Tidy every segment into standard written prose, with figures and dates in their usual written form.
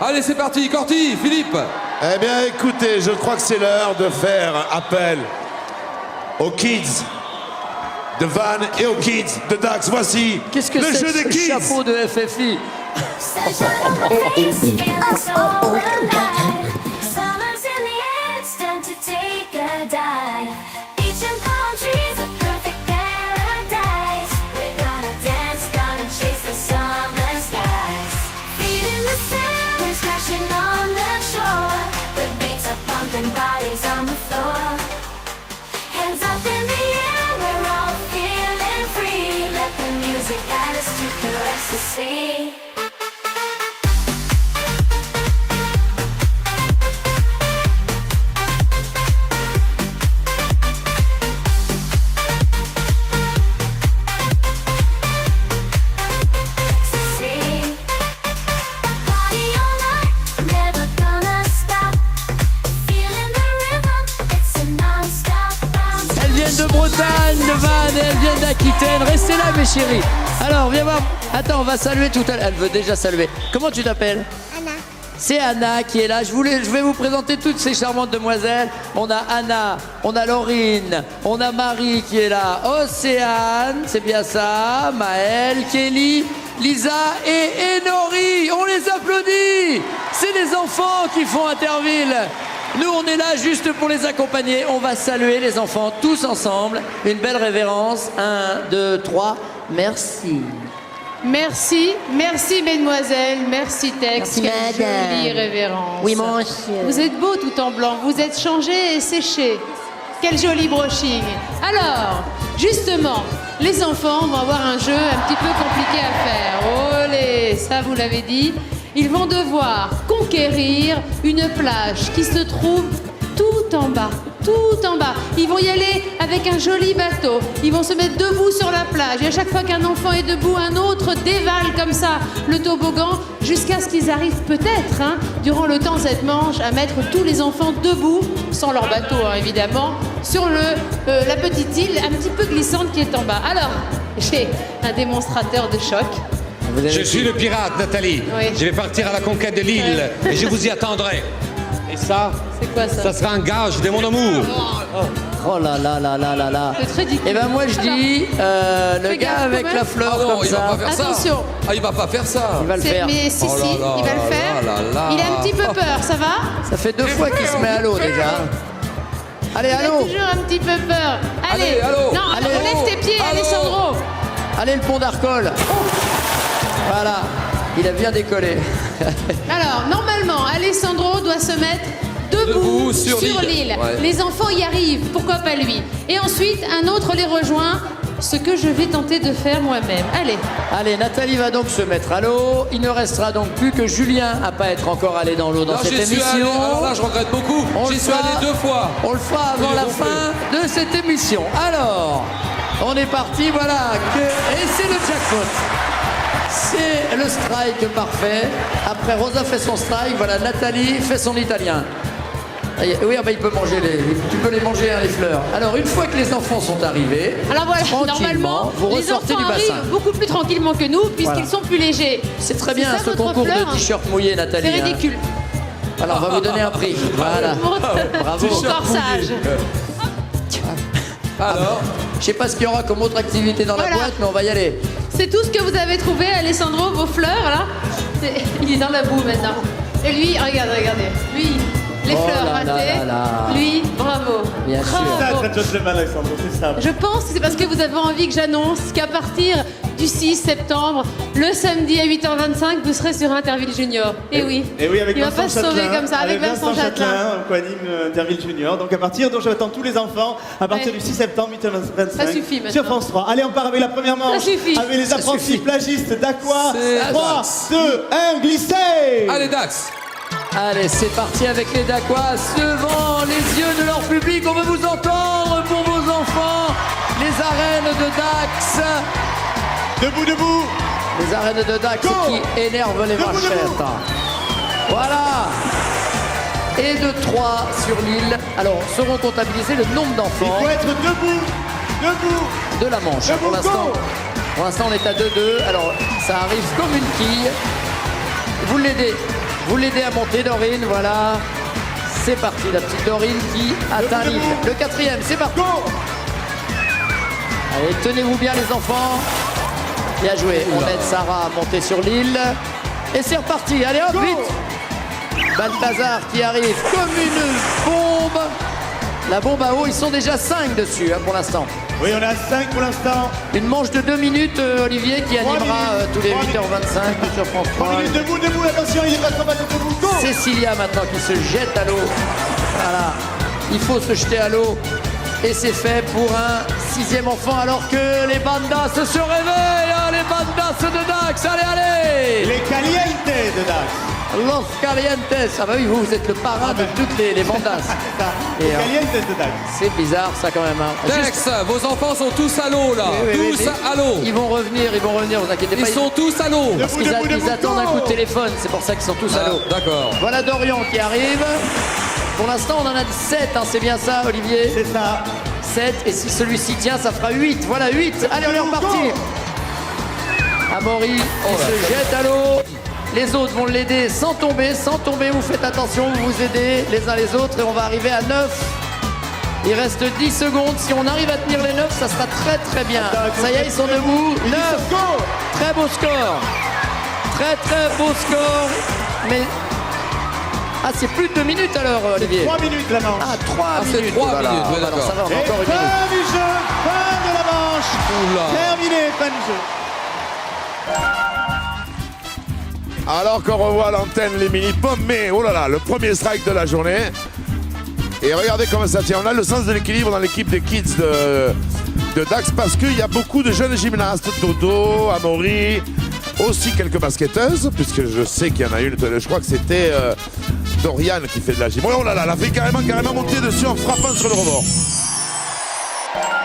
Allez, c'est parti, Corti, Philippe. Eh bien, écoutez, je crois que c'est l'heure de faire appel aux kids de Van et aux kids de Dax. Voici Qu'est-ce que le c'est jeu des que ce kids. chapeau de FFI? Bodies on the floor, hands up in the air, we're all feeling free. Let the music guide us to caress the sea. De Bretagne, de Vannes, et elles viennent d'Aquitaine. Restez là, mes chéris. Alors, viens voir. Attends, on va saluer tout à l'heure. Elle veut déjà saluer. Comment tu t'appelles? Anna. C'est Anna qui est là. Je vais vous présenter toutes ces charmantes demoiselles. On a Anna, on a Laurine, on a Marie qui est là. Océane, c'est bien ça. Maëlle, Kelly, Lisa et Enori. On les applaudit. C'est les enfants qui font Interville. Nous, on est là juste pour les accompagner. On va saluer les enfants tous ensemble. Une belle révérence. 1, 2, 3. Merci. Merci, merci mesdemoiselles, merci Tex, Merci, quelle madame. jolie révérence. Oui, mon monsieur. Vous êtes beau tout en blanc, vous êtes changé et séché. Quel joli brushing. Alors, justement, les enfants vont avoir un jeu un petit peu compliqué à faire. Olé, ça vous l'avez dit. Ils vont devoir conquérir une plage qui se trouve tout en bas. Tout en bas. Ils vont y aller avec un joli bateau. Ils vont se mettre debout sur la plage. Et à chaque fois qu'un enfant est debout, un autre dévale comme ça le toboggan jusqu'à ce qu'ils arrivent peut-être, durant le temps cette manche, à mettre tous les enfants debout, sans leur bateau évidemment, sur la petite île un petit peu glissante qui est en bas. Alors, j'ai un démonstrateur de choc. Je suis le pirate, Nathalie. Oui. Je vais partir à la conquête de l'île et je vous y attendrai. Et ça, C'est quoi ça? ça sera un gage de mon amour. Oh là là là là là là. C'est très ridicule. Et ben moi je dis, le Fais gars gaffe, avec quand même. la fleur Ah non, comme il va ça, pas faire ça. Attention. Ah, il va pas faire ça. il va le faire. Mais si, Oh là si, là il va le faire. là là là. Il a un petit peu peur, ça va? Ça fait 2 fois qu'il se met à l'eau déjà. Allez, Il a allô. toujours un petit peu peur. Allez, Allez, allô. non, Allez, relève allô. tes pieds, Allô. Alessandro. Allez, le pont d'Arcole. Voilà, il a bien décollé. Alors, normalement, Alessandro doit se mettre debout Debout sur l'île. l'île. Ouais. Les enfants y arrivent, pourquoi pas lui? Et ensuite, un autre les rejoint, ce que je vais tenter de faire moi-même. Allez, Allez, Nathalie va donc se mettre à l'eau. Il ne restera donc plus que Julien à pas être encore allé dans l'eau dans Là, cette j'y suis émission. allé. Alors là, je regrette beaucoup. On J'y le suis fera. allé 2 fois. On le fera avant Il est la gonflé. fin de cette émission. Alors, on est parti, voilà. Et c'est le jackpot. C'est le strike parfait. Après, Rosa fait son strike. Voilà, Nathalie fait son italien. Oui, ah bah, il peut manger tu peux les manger, les fleurs. Alors, une fois que les enfants sont arrivés, alors voilà, tranquillement, normalement, vous les ressortez enfants du bassin. arrivent beaucoup plus tranquillement que nous, puisqu'ils Voilà. sont plus légers. C'est très bien ça, ce votre concours fleur de t-shirt mouillé, Nathalie. C'est hein. ridicule. Alors, on va vous donner un prix. Voilà. Bravo. Mon corsage. Alors, Je sais pas ce qu'il y aura comme autre activité dans la Voilà. boîte, mais on va y aller. C'est tout ce que vous avez trouvé, Alessandro, vos fleurs, là. Il est dans la boue maintenant. Et lui, regardez. Lui, les Oh fleurs là là ratées. là là. Lui, bravo. Bien sûr. Bravo. Très gentleman, Alexandre, c'est ça. Je pense que c'est parce que vous avez envie que j'annonce qu'à partir du 6 septembre, le samedi à 8h25, vous serez sur Interville Junior. Et oui. Et oui, avec il va Vincent pas se sauver Châtelain, comme ça, avec Vincent Châtelain. on co-anime Interville Junior. Donc à partir, donc j'attends tous les enfants à partir Ouais. du 6 septembre 8h25 Ça suffit maintenant. sur France 3. Allez, on part avec la première manche. suffit. Avec les Ça apprentis suffit. plagistes d'Aqua. C'est 3, Dax. 2, 1, glissez. allez, Dax. Allez, c'est parti avec les Dacois. Devant les yeux de leur public, on veut vous entendre pour vos enfants. Les arènes de Dax. Debout, debout. Les arènes de Dax Go. qui énervent les Debout, manchettes. debout. Voilà. Et de 3 sur l'île. Alors, seront comptabilisés le nombre Il d'enfants faut être debout. Debout. de la manche. Debout, Pour l'instant, on est à 2-2. Alors, ça arrive comme une quille. Vous l'aidez. Vous l'aidez à monter, Dorine, voilà. C'est parti, la petite Dorine qui atteint l'île. Le quatrième, c'est parti. Allez, tenez-vous bien les enfants. Bien joué, on aide Sarah à monter sur l'île. Et c'est reparti, allez hop, vite. Balthazar qui arrive comme une bombe. La bombe à eau, ils sont déjà 5 dessus pour l'instant. Oui, on est à 5 pour l'instant. Une manche de 2 minutes, Olivier, qui animera tous les 8h25 sur France 3. 3 minutes, debout, attention, il est pas trop mal debout. Go. Cécilia maintenant qui se jette à l'eau. Voilà, il faut se jeter à l'eau. Et c'est fait pour un 6e enfant alors que les bandas se réveillent. Hein, les bandas de Dax, allez, allez. Les calientes de Dax. Los Calientes. Ah bah oui, vous êtes le parrain de toutes les bandas. Les Et, calientes de Dax. c'est bizarre ça quand même. Hein. Dex, vos enfants sont tous à l'eau là. Oui, Tous mais à l'eau. Ils vont revenir, vous inquiétez Ils pas. sont tous à l'eau. Parce qu'ils ils attendent un coup de téléphone, c'est pour ça qu'ils sont tous à Ah, l'eau. D'accord. Voilà Dorian qui arrive. Pour l'instant, on en a 7, hein, c'est bien ça, Olivier? C'est ça. 7, et si celui-ci tient, ça fera 8. Voilà, 8. Allez, on est reparti. Amaury, il se jette à l'eau. Les autres vont l'aider sans tomber, vous faites attention, vous vous aidez les uns les autres et on va arriver à 9. Il reste 10 secondes. Si on arrive à tenir les 9, ça sera très très bien. Ça y est, ils sont debout. 9. Très beau score. Très très beau score. Mais. Ah, c'est plus de 2 minutes alors, Olivier. 3 minutes la manche. Ah, 3 c'est minutes. 3 voilà. minutes, ouais, Ah, bah, alors, ça va, on a Et encore une minute. fin du jeu, fin de la manche. Oula. Terminé, fin du jeu. Alors qu'on revoit à l'antenne les mini-pommes, mais oh là là, le premier strike de la journée. Et regardez comment ça tient. On a le sens de l'équilibre dans l'équipe des kids de Dax parce qu'il y a beaucoup de jeunes gymnastes. Dodo, Amaury, aussi quelques basketteuses, puisque je sais qu'il y en a une, je crois que c'était Dorian qui fait de la gym. Oh là là, elle a fait carrément monter dessus en frappant sur le rebord.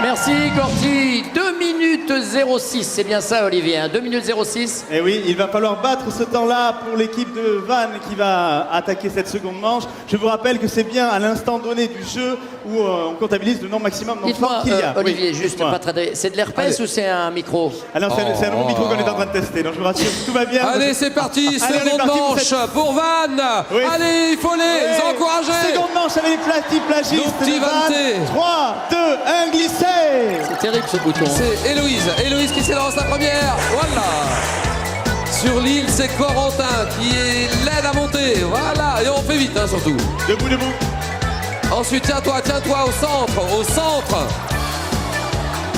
Merci, Corti. 2 minutes 06. C'est bien ça, Olivier. Hein, 2 minutes 06. Et oui, il va falloir battre ce temps-là pour l'équipe de Van qui va attaquer cette seconde manche. Je vous rappelle que c'est bien à l'instant donné du jeu où on comptabilise le nombre maximum d'enfants Dites-moi, qu'il y a. Olivier, Oui, juste dites-moi. pas très. C'est de l'herpès Allez. ou c'est un micro? Ah non, c'est un nouveau micro qu'on est en train de tester, donc je vous rassure, tout va bien. Allez, c'est parti. Allez, on est Seconde parti pour manche cette- pour Van. Oui. Allez, il faut les Ouais. encourager. Seconde manche avec les petits plagistes. Nos petits de Van. vantés. 3, 2, 1, glissé. C'est terrible ce bouton. C'est Héloïse qui s'élance la première. Voilà. Sur l'île, c'est Corentin qui l'aide à monter. Voilà. Et on fait vite, hein, surtout. Debout, debout. Ensuite, tiens-toi au centre.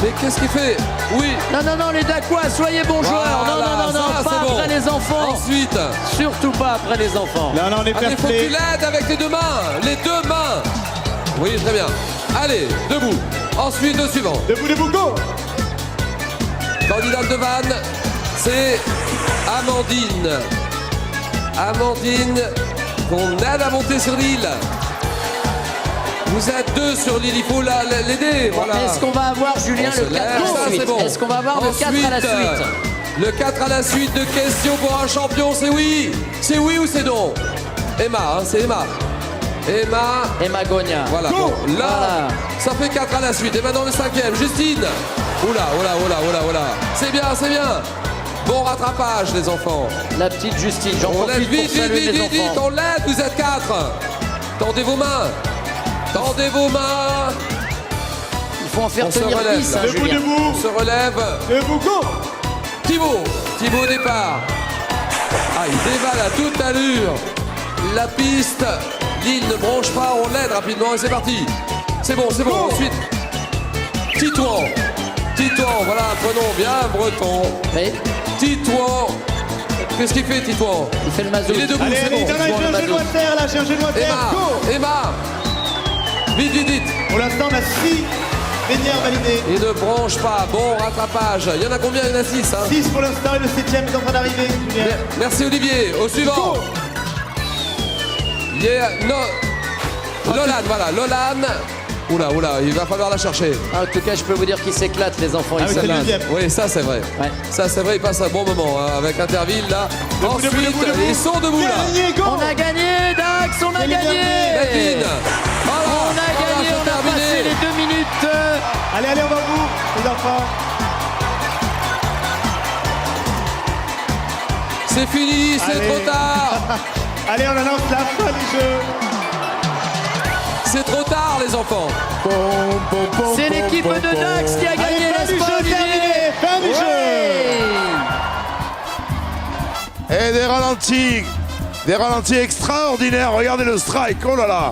Mais qu'est-ce qu'il fait? Oui. Non, les Dacois, soyez bons joueurs. Voilà, Non, ça, pas c'est bon. après les enfants. Ensuite, Surtout pas après les enfants. Là, on est allez, fair faut que tu play. l'aides avec les deux mains. Les deux mains. Oui, très bien. Allez, debout. Ensuite, le suivant. Debout, debout, go. Candidate de Van, c'est Amandine. Amandine, qu'on aide à monter sur l'île. Vous êtes 2 sur l'île, il faut l'aider. Voilà. Est-ce qu'on va avoir, Julien, On se le 4 lève, à la ça, suite? c'est bon. Est-ce qu'on va avoir le 4 à la suite? Le 4 à la suite de questions pour un champion, c'est oui. C'est oui ou c'est non? Emma, hein, c'est Emma. Emma Gogna. Voilà. Bon, là, Voilà. ça fait 4 à la suite. Et maintenant le 5e, Justine. Oula. C'est bien. Bon rattrapage, les enfants. La petite Justine. J'en On l'aide profite pour saluer les vite. enfants. On l'aide, vous êtes 4. Tendez vos mains. Il faut en faire On se tenir relève, 10, là. hein, Debout, Julien. debout. On se relève. Debout, go. Thibaut au départ. Ah, il dévale à toute allure la piste. L'île ne bronche pas, on l'aide rapidement et c'est parti. C'est bon. Ensuite, Titouan, voilà un prénom bien breton. Oui, Titouan. Qu'est-ce qu'il fait, Titouan? il fait le mazo. Il est debout, Allez, c'est allez, bon. j'ai un bon, le genou bateau. à terre, là, j'ai un genou à terre, go. Emma. Vite. Pour l'instant, on a 6 baigneurs validés. Il ne bronche pas. Bon rattrapage. Il y en a combien? Il y en a 6. Hein. 6 pour l'instant et le 7e est en train d'arriver. Julien. Merci Olivier. Au suivant. Go. Lolan, voilà. Lolan. Oula, il va falloir la chercher. En tout cas, je peux vous dire qu'ils s'éclatent, les enfants. Ah Ils oui, c'est le s'éclatent. deuxième. Oui, ça c'est vrai. Ouais. Ça c'est vrai, il passe un bon moment hein, avec Interville là. Debout, Ensuite, debout. ils sont debout là. Gagné, go. On a gagné, Dax, on a C'est les gagné. Nadine. Voilà, On a gagné, c'est on a passé terminé. les 2 minutes. Allez, on va au bout, les enfants. C'est fini, c'est Allez. trop tard. Allez, on annonce la fin du jeu. C'est trop tard, les enfants. C'est l'équipe de Dax qui a gagné, Allez, fin du n'est-ce pas, jeu, Olivier? terminé. Fin du jeu. Et des ralentis extraordinaires. Regardez le strike, oh là là.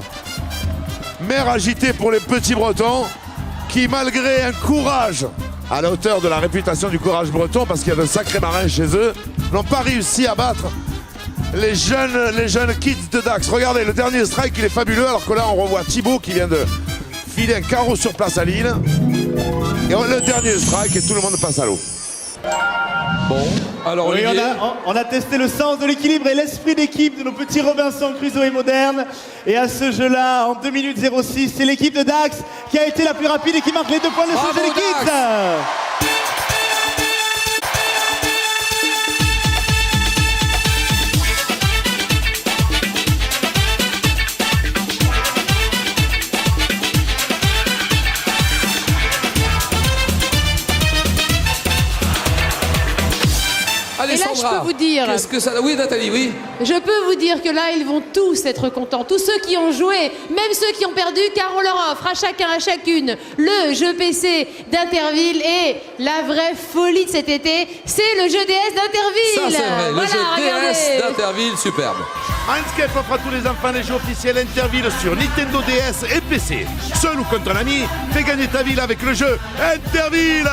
Mer agitée pour les petits Bretons qui, malgré un courage à la hauteur de la réputation du courage breton, parce qu'il y a de sacrés marins chez eux, n'ont pas réussi à battre les jeunes kids de Dax. Regardez, le dernier strike, il est fabuleux, alors que là, on revoit Thibaut qui vient de filer un carreau sur place à Lille. Et le dernier strike, et tout le monde passe à l'eau. Bon, alors Oui, Olivier. on a testé le sens de l'équilibre et l'esprit d'équipe de nos petits Robinson Crusoe et modernes. Et à ce jeu-là, en 2 minutes 06, c'est l'équipe de Dax qui a été la plus rapide et qui marque les 2 points de Bravo, ce jeu d'équipe. Dax. Et là, je peux vous dire- Qu'est-ce que ça. Oui, Nathalie, oui. Je peux vous dire que là, ils vont tous être contents. Tous ceux qui ont joué, même ceux qui ont perdu, car on leur offre à chacun, à chacune, le jeu PC d'Interville. Et la vraie folie de cet été, c'est le jeu DS Ça, d'Interville. c'est vrai. Voilà, le jeu regardez. DS d'Interville, superbe. Handscape offre à tous les enfants les jeux officiels Interville sur Nintendo DS et PC. Seul ou contre un ami, fais gagner ta ville avec le jeu Interville.